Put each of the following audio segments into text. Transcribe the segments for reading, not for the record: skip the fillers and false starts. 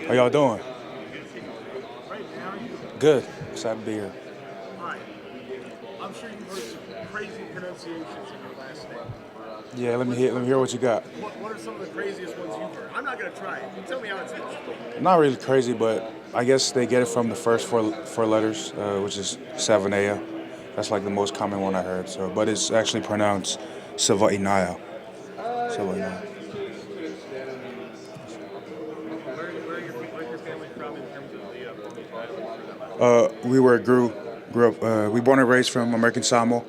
How y'all doing? Great, man. How are you? Good. Excited to be here. All right. I'm sure you've heard some crazy pronunciations in your last name. Yeah, let me What, hear. Let what, me hear what you got. what are some of the craziest ones you've heard? I'm not going to try it. You tell me how it's supposed to be. Not really crazy, but I guess they get it from the first four letters, which is Savaiinaea. That's like the most common one I heard. So, but it's actually pronounced Savaiinaea. Savaiinaea. Where's your family from in terms of the pony title? We were grew up. We born and raised from American Samoa.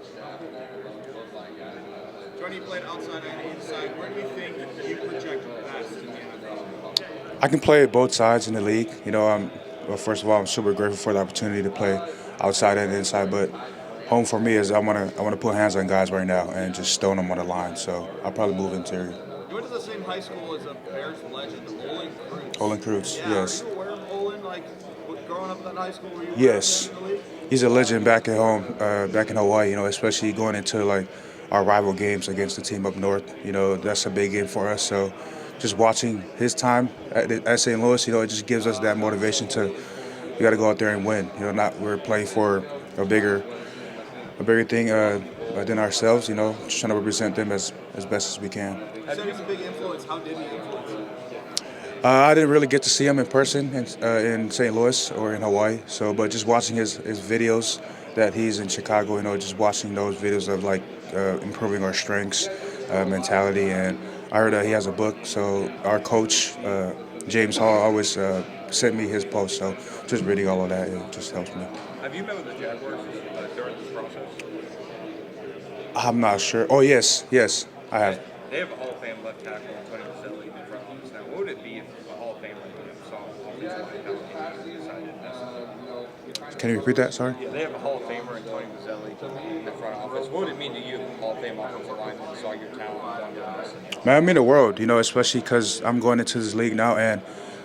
Johnny played outside and inside. Where do you think you project best in the NFL? I can play both sides in the league. Well, first of all, I'm super grateful for the opportunity to play outside and inside. But home for me is I wanna put hands on guys right now and just stone them on the line. So I'll probably move interior. You went to the same high school as a Bears legend, Olin Cruz. Olin Cruz, Yeah, are yes, you aware of Olin? Like, growing up in that high school, were you aware of yes. him in the league? He's a legend back at home, back in Hawaii. Especially going into like our rival games against the team up north. That's a big game for us. So just watching his time at St. Louis, it just gives us that motivation to we got to go out there and win. Not we're playing for a bigger thing than ourselves. Just trying to represent them as best as we can. You said he's a big influence. How did he influence you? I didn't really get to see him in person in St. Louis or in Hawaii. So, but just watching his videos that he's in Chicago, just watching those videos of like improving our strengths, mentality, and I heard that he has a book. So our coach James Hall always sent me his post. So just reading all of that, it just helps me. Have you met with the Jaguars during this process? I'm not sure. Oh yes, I have. They have a Hall of Fame left tackle, Tony Vaselli, in the front office now. What would it be if a Hall of Famer saw all these line down and decided to invest? Can you repeat that? Sorry. Yeah, they have a Hall of Famer in Tony Vaselli in the front office. What would it mean to you if a Hall of Fame offensive lineman saw your talent and wanted to invest? Man, I mean the world, especially because I'm going into this league now, and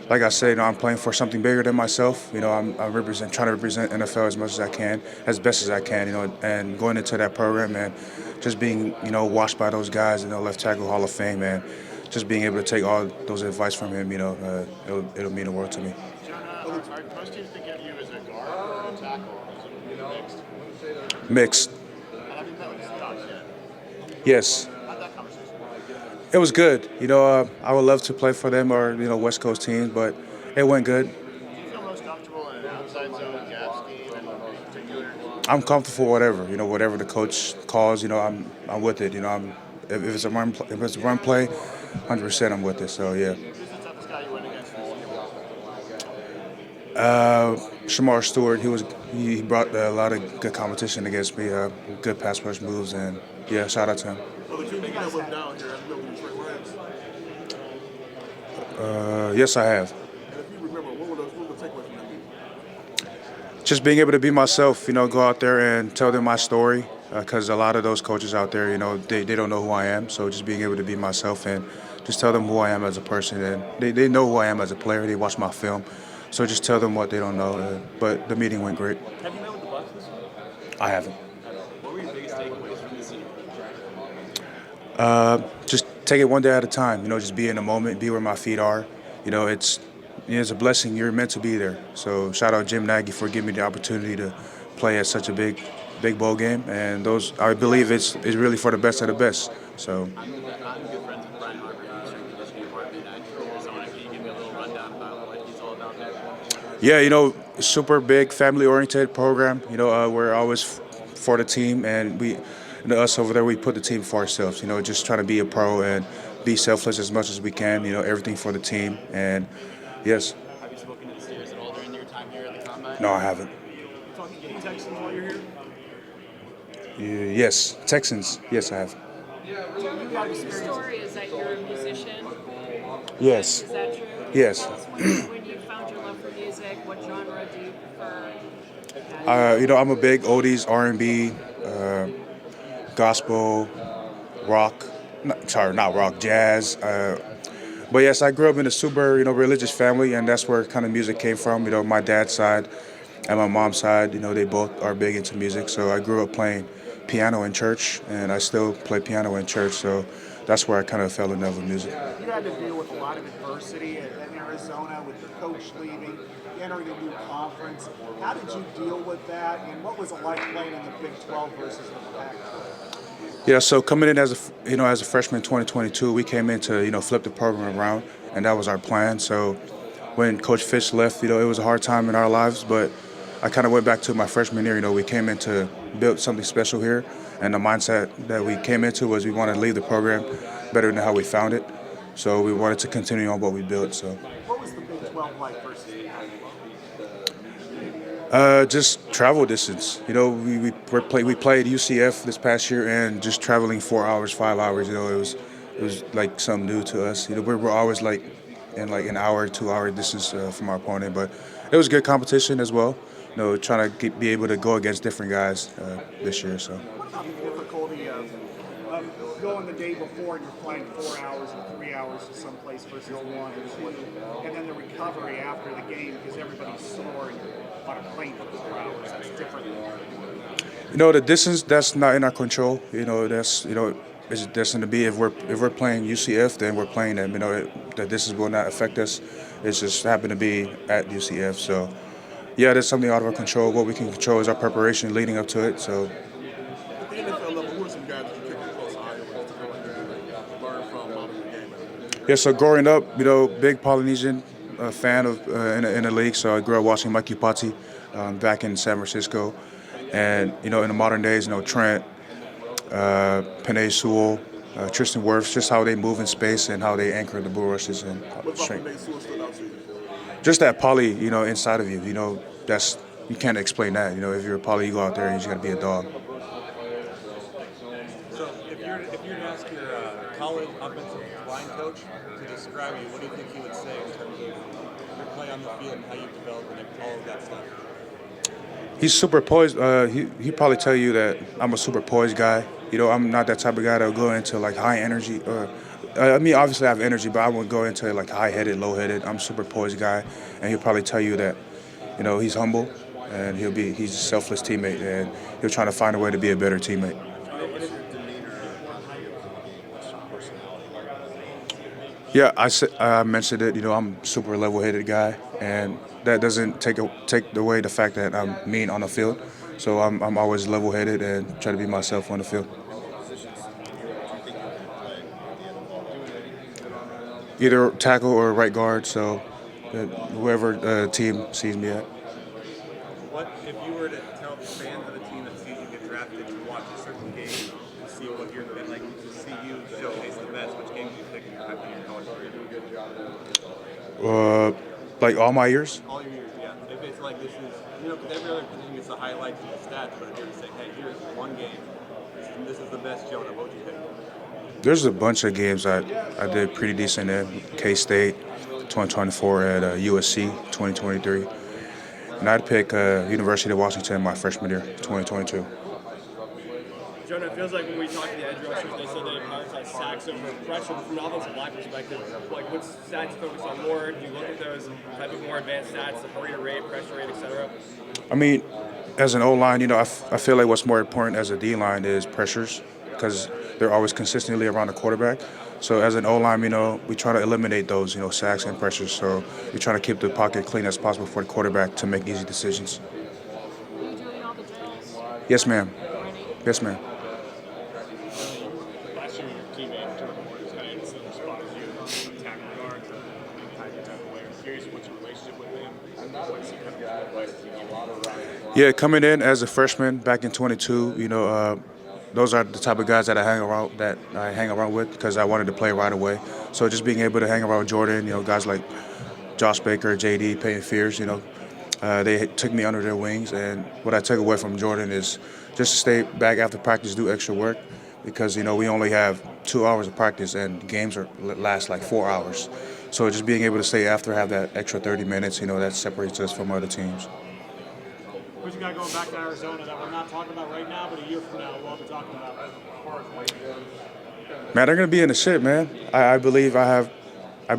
like I said, I'm playing for something bigger than myself. I'm trying to represent NFL as much as I can, as best as I can. And going into that program and just being, watched by those guys, left tackle Hall of Fame, and just being able to take all those advice from him, it'll mean the world to me. Jonah, are most teams thinking of you as a guard or a tackle? Is it mixed? Mixed, Have you met with the Seahawks yet? yes. How'd that conversation go? It was good. I would love to play for them or West Coast teams, but it went good. Do you feel most comfortable in an outside zone gap scheme and in particular? I'm comfortable whatever whatever the coach calls. I'm with it. If it's a run play, 100% I'm with it. So yeah. Who's the toughest guy you went against this year? Shamar Stewart, he brought a lot of good competition against me, good pass rush moves, and yeah, shout out to him. Well, the kid you guys have down here, have you been with Detroit Lions? Yes, I have. And if you remember, what would the takeaway from that be? Just being able to be myself, go out there and tell them my story, because a lot of those coaches out there, they don't know who I am. So just being able to be myself and just tell them who I am as a person, and they know who I am as a player. They watch my film, so just tell them what they don't know. But the meeting went great. Have you met with the Bucks this year? I haven't. What were your biggest takeaways from this year? Just take it one day at a time. Just be in the moment, be where my feet are. It's a blessing. You're meant to be there. So shout out Jim Nagy for giving me the opportunity to play at such a big bowl game. And those, I believe, it's really for the best of the best. So. I'm good friends with Brian Harper, the strength and conditioning department. So can you give me a little rundown about what he's all about there? Yeah, super big family-oriented program. We're always for the team, and us over there, we put the team for ourselves. Just trying to be a pro and be selfless as much as we can. Everything for the team. And yes. Have you spoken to the Steelers at all during your time here at the Combine? No, I haven't. You talking any Texans while you're here? Yes, Texans. Yes, I have. Part of your story is that you're a musician. Yes. Is that true? Yes. Tell us when you found your love for music. What genre do you prefer? I'm a big oldies, R&B, gospel, rock. Not rock, jazz. But yes, I grew up in a super, religious family, and that's where kind of music came from. My dad's side and my mom's side, they both are big into music. So I grew up playing piano in church, and I still play piano in church. So that's where I kind of fell in love with music. You had to deal with a lot of adversity in Arizona with your coach leaving, entering a new conference. How did you deal with that, and what was it like playing in the Big 12 versus the Pac-12? Yeah, so coming in as as a freshman in 2022, we came in to flip the program around, and that was our plan. So when Coach Fish left, it was a hard time in our lives, but I kind of went back to my freshman year. We came in to build something special here, and the mindset that we came into was we wanted to leave the program better than how we found it. So we wanted to continue on what we built. So What was the Big 12 like versus the Pac-12? just travel distance. We played UCF this past year, and just traveling 4 hours, 5 hours. It was like something new to us. We're always like in like an hour, 2 hour distance from our opponent, but it was good competition as well. Trying to be able to go against different guys this year. So. What about the difficulty of going the day before and you're flying 4 hours or 3 hours to someplace versus 1 or 2, and then the recovery after the game because everybody's sore and you're on a plane for 4 hours? That's different. The distance that's not in our control. That's it's destined to be. If we're playing UCF, then we're playing them. The distance will not affect us. It's just happened to be at UCF. So yeah, there's something out of our control. What we can control is our preparation leading up to it. So At the NFL level, who are some guys that you take a close eye on to feel like you learn from out of the game? yeah, so growing up, big Polynesian fan of in the league. So I grew up watching Mikey Patti back in San Francisco, and in the modern days, Trent, Panay Sewell, Tristan Wirfs, just how they move in space and how they anchor the bull rushes and What about strength. Panay Sewell stood out to you? Just that poly, inside of you. That's you can't explain that. If you're a poly, you go out there and you just got to be a dog. So if you were to ask your college offensive line coach to describe you, what do you think he would say in terms of your play on the field and how you develop and all of that stuff? He's super poised. He'd probably tell you that I'm a super poised guy. I'm not that type of guy that'll go into like high energy. Obviously I have energy, but I wouldn't go into like high-headed, low-headed. I'm a super poised guy, and he'll probably tell you that, he's humble, and he's a selfless teammate, and he'll try to find a way to be a better teammate. Yeah, I mentioned it. I'm a super level-headed guy, and that doesn't take away the fact that I'm mean on the field. So I'm always level-headed and try to be myself on the field. Either tackle or right guard. So whoever team sees me at. What if you were to tell the fans of a team that sees you get drafted to watch a certain game and see what you're like to see you showcase the best? Which game do you pick in your college career? Like all my years. All your years, yeah. If it's like this is, because every other thing gets the highlights and the stats, but if you were to say, hey, here's one game, this is the best Jonah, what would you pick? There's a bunch of games I did pretty decent in. K-State, 2024 at USC, 2023. And I'd pick University of Washington my freshman year, 2022. Jonah, it feels like when we talk to the edge rushers, they said they prioritize sacks over pressure. But from an offensive line perspective, like what stats you focus on more? Do you look at those type of more advanced stats, the hurry rate, pressure rate, etc.? As an O-line, I feel like what's more important as a D-line is pressures because they're always consistently around the quarterback. So as an O-line, we try to eliminate those, sacks and pressures. So we try to keep the pocket clean as possible for the quarterback to make easy decisions. Are you doing all the drills? Yes, ma'am. Ready? Yes, ma'am. Last year, your teammate, Jonah was kind of in the similar spot as you, tackle guard, type of player. Curious what's your relationship with him? What's he kind of advice he gives you? Yeah, coming in as a freshman back in 22, those are the type of guys that I hang around with because I wanted to play right away. So just being able to hang around Jordan, guys like Josh Baker, JD, Peyton Fears, they took me under their wings. And what I took away from Jordan is just to stay back after practice, do extra work because, we only have 2 hours of practice and games last like 4 hours. So just being able to stay after, have that extra 30 minutes, that separates us from other teams. What you got going back to Arizona that we're not talking about right now, but a year from now we'll be talking about as far as weight goes? Man, they're gonna be in the shit, man. I believe I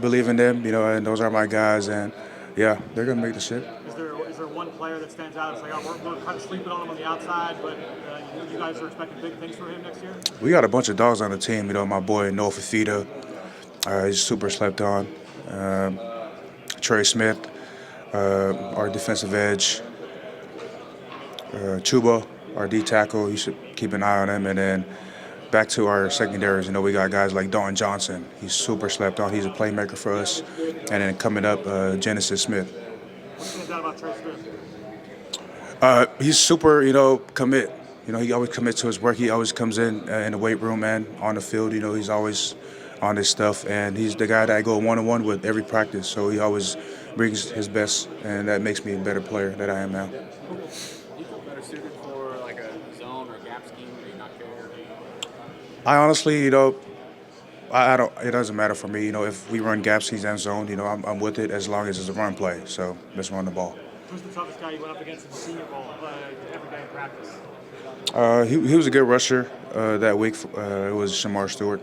believe in them, and those are my guys, and yeah, they're gonna make the shit. Is there there one player that stands out? It's like, oh, we're kind of sleeping on him on the outside, but you guys are expecting big things from him next year? We got a bunch of dogs on the team. My boy Noah Fafita, he's super slept on. Trey Smith, our defensive edge. Chuba, our D tackle. You should keep an eye on him. And then back to our secondaries. We got guys like Dalton Johnson. He's super slept on. He's a playmaker for us. And then coming up, Genesis Smith. What stands out about Trey Smith? He's super, commit. He always commits to his work. He always comes in the weight room and on the field. He's always on his stuff. And he's the guy that I go one-on-one with every practice. So he always brings his best, and that makes me a better player than I am now. Do you feel better suited for like a zone or gap scheme? Do you not care? I honestly, I don't. It doesn't matter for me. If we run gaps, he's end zone. I'm with it as long as it's a run play. So let's run the ball. Who's the toughest guy you went up against in the Senior Bowl every day in practice? He was a good rusher that week. It was Shamar Stewart.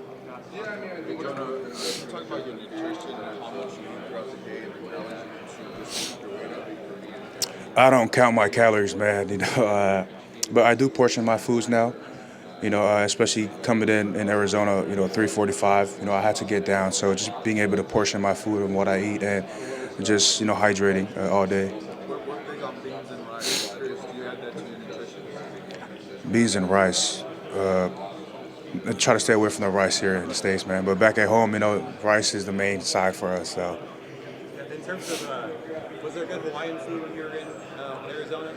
Jonah, talk about your nutrition and how much you eat throughout the day and the calories you consume to keep your weight up. I don't count my calories, man. But I do portion my foods now. Especially coming in Arizona, 3:45. I had to get down, so just being able to portion my food and what I eat, and just hydrating all day. What big on beans and rice? Do you add that to your nutrition? Beans and rice. I try to stay away from the rice here in the States, man. But back at home, rice is the main side for us. So. In terms of, was there good Hawaiian food when you were in Arizona?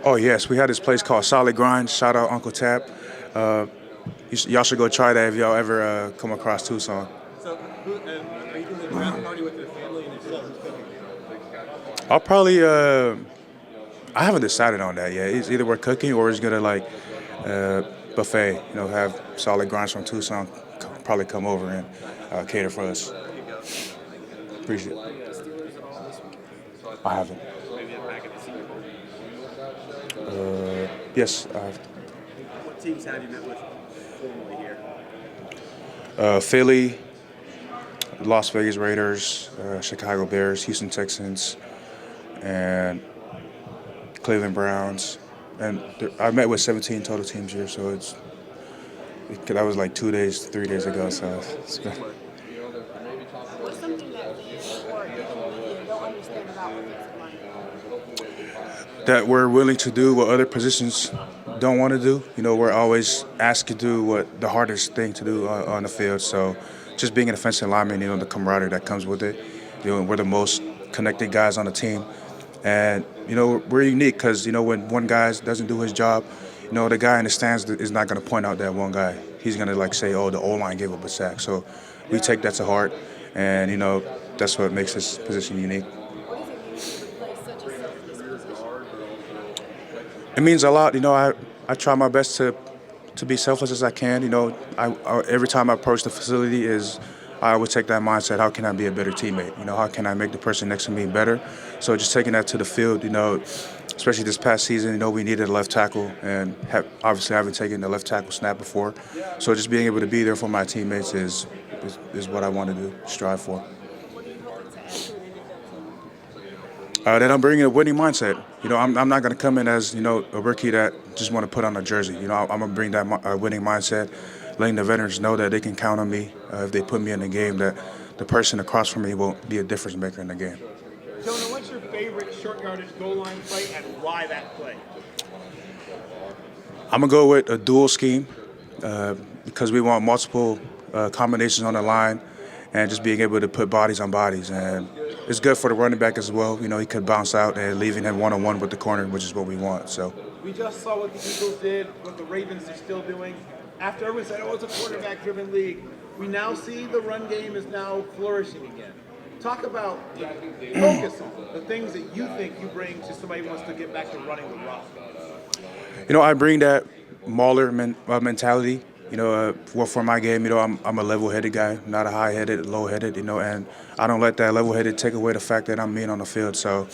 Oh yes, we had this place called Solid Grind. Shout out Uncle Tap. Y'all should go try that if y'all ever come across Tucson. So, are you doing a draft party with your family and yourself? Who's cooking? I'll probably. I haven't decided on that yet. It's either we're cooking or it's gonna buffet. Have Solid Grinds from Tucson probably come over and cater for us. Appreciate it. I haven't. Maybe back at the Senior Bowl. Yes, I have. What teams have you met with formally here? Philly, Las Vegas Raiders, Chicago Bears, Houston Texans, and Cleveland Browns. And I met with 17 total teams here, so that was like 3 days ago. So it's been. What's something that fans or you don't understand about offensive line? That we're willing to do what other positions don't want to do. We're always asked to do what the hardest thing to do on the field. So just being an offensive lineman, the camaraderie that comes with it. We're the most connected guys on the team. And, we're unique because, when one guy doesn't do his job, the guy in the stands is not going to point out that one guy. He's going to say, oh, the O-line gave up a sack. So we take that to heart. And, that's what makes this position unique. What does it mean to play such a selfless position? It means a lot. I try my best to be selfless as I can. Every time I approach the facility I always take that mindset, how can I be a better teammate? How can I make the person next to me better? So just taking that to the field, especially this past season, we needed a left tackle, and obviously I haven't taken the left tackle snap before. So just being able to be there for my teammates is what I want to do, strive for. What do you hope to add to an NFL team? That I'm bringing a winning mindset. I'm not going to come in as, a rookie that just want to put on a jersey. I'm going to bring that winning mindset, letting the veterans know that they can count on me if they put me in the game, that the person across from me will be a difference maker in the game. Jonah, what's your favorite short yardage goal line play and why that play? I'm going to go with a dual scheme because we want multiple combinations on the line and just being able to put bodies on bodies. And it's good for the running back as well. He could bounce out and leaving him one-on-one with the corner, which is what we want. So We just saw what the Eagles did, what the Ravens are still doing. After everyone said, oh, it's a quarterback-driven league, we now see the run game is now flourishing again. Talk about focus on the things that you think you bring to somebody who wants to get back to running the rock. I bring that Mauler mentality. For my game, I'm a level-headed guy, not a high-headed, low-headed, and I don't let that level-headed take away the fact that I'm mean on the field. So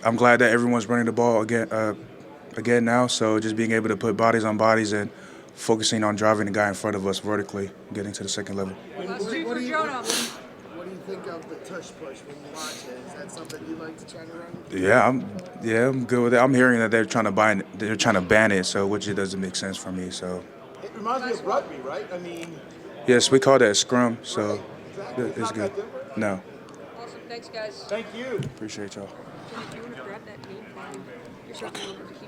I'm glad that everyone's running the ball again now. So just being able to put bodies on bodies and focusing on driving the guy in front of us vertically, getting to the second level. Last two for Jonah. What do you think of the tush push when you watch it? Is that something you like to try to run? I'm good with it. I'm hearing that they're trying to ban it, so which it doesn't make sense for me. So It reminds me of rugby, right? I mean, yes, we call that scrum. So exactly. It's it's not good. that different. No, Awesome. Thanks, guys. Thank you. appreciate y'all. Jimmy, do you want to grab that name plan? You're certainly over to keep